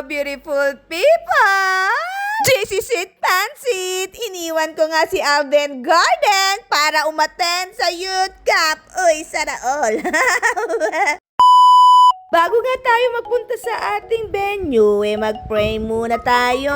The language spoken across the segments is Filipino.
beautiful people! JC Sweet Pansit! Iniwan ko nga si Alden Garden para umattend sa youth camp. Uy, sana all! Bago nga tayo magpunta sa ating venue, mag-pray muna tayo.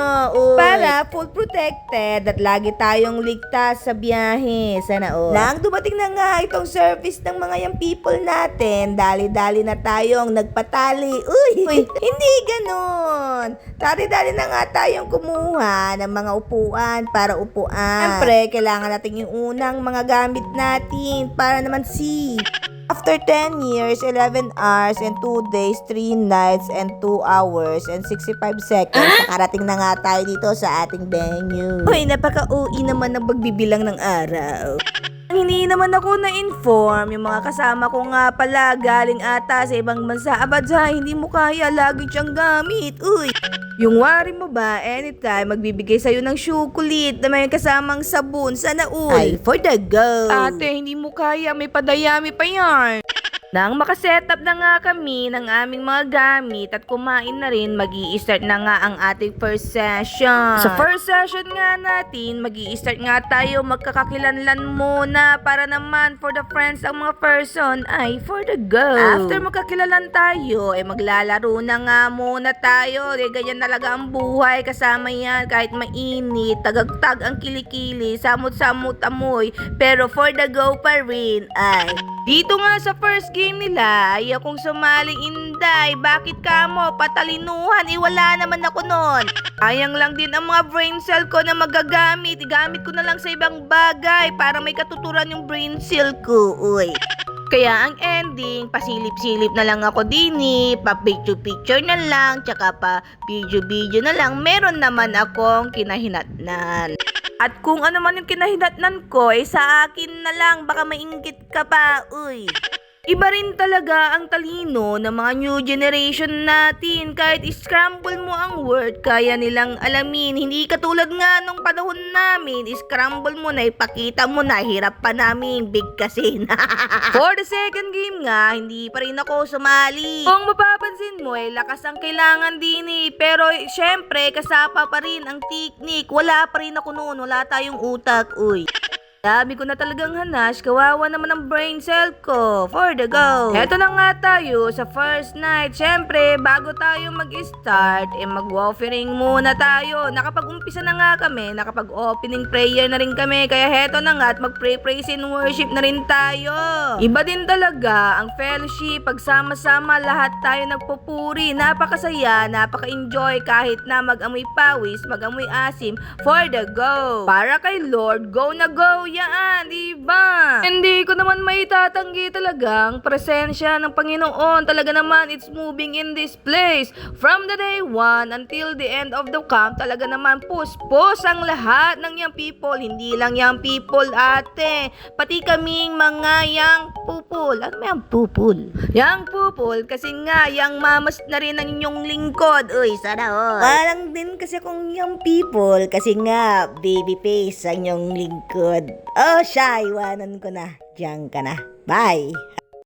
Para full protected at lagi tayong ligtas sa biyahe. Sana all. Nang dumating na nga itong service ng mga young people natin, dali-dali na tayong nagpatali. Uy, hindi ganon. Dali-dali na nga tayong kumuha ng mga upuan para upuan. Siyempre, kailangan natin yung unang mga gamit natin para naman After 10 years, 11 hours, and 2 days, 3 nights, and 2 hours, and 65 seconds, nakarating na nga tayo dito sa ating venue. Uy, napaka-OE naman ng pagbibilang ng araw. Hindi naman ako na-inform, yung mga kasama ko nga pala galing ata sa ibang bansa. Abadya, hindi mo kaya, lagi siyang gamit. Uy! Yung wari mo ba, anytime magbibigay sa'yo ng chocolate na may kasamang sabon, sana uy. Ay, for the go. Ate, hindi mo kaya, may padayami pa yan. Nang makasetup na nga kami ng aming mga gamit at kumain na rin, mag-i-start na nga ang ating first session. Sa first session nga natin, mag-i-start nga tayo magkakakilanlan muna para naman for the friends ang mga person ay for the go. After magkakilalan tayo, maglalaro na nga muna tayo. Ganyan talaga ang buhay, kasama yan kahit mainit, tagagtag ang kilikili, samot-samot amoy, pero for the go pa rin ay. Dito nga sa first game nila, ay akong sumaling Inday. Bakit ka mo? Patalinuhan, wala naman ako nun. Sayang lang din ang mga brain cell ko na magagamit. Igamit ko na lang sa ibang bagay para may katuturan yung brain cell ko. Uy. Kaya ang ending, pasilip-silip na lang ako dini, pa-picture-picture na lang, tsaka pa-video-video na lang. Meron naman akong kinahinatnan. At kung ano man yung kinahinatnan ko, sa akin na lang, baka mainggit ka pa, uy. Iba rin talaga ang talino ng mga new generation natin. Kahit scramble mo ang word, kaya nilang alamin. Hindi katulad nga nung panahon namin, scramble mo na, ipakita mo na, hirap pa namin bigkasin. For the second game nga, hindi pa rin ako sumali. Kung mapapansin mo, lakas ang kailangan din pero syempre, kasapa pa rin ang technique. Wala pa rin ako noon, wala tayong utak, uy. Dami ko na talagang hanas, kawawa naman ang brain cell ko. For the go. Eto na nga tayo sa first night. Siyempre, bago tayo mag-start, mag-offering muna tayo. Nakapag-umpisa na nga kami, nakapag-opening prayer na rin kami. Kaya heto na nga at mag-pray, praise and worship na rin tayo. Iba din talaga ang fellowship, pagsama-sama lahat tayo nagpupuri. Napakasaya, napaka-enjoy kahit na mag-amoy pawis, mag-amoy asim. For the go. Para kay Lord, go na go. Yan, diba? Hindi ko naman maitatanggi talagang presensya ng Panginoon. Talaga naman, it's moving in this place. From the day 1 until the end of the camp, talaga naman puspos ang lahat ng young people. Hindi lang young people, ate. Pati kaming mga young pupul. Ano may young pupul? Young pupul, kasi nga, young mamas na rin ang inyong lingkod. Uy, sana all. Parang din kasi akong young people, kasi nga, baby face ang inyong lingkod. Oh, siya, iwanan ko na. Diyan ka na. Bye!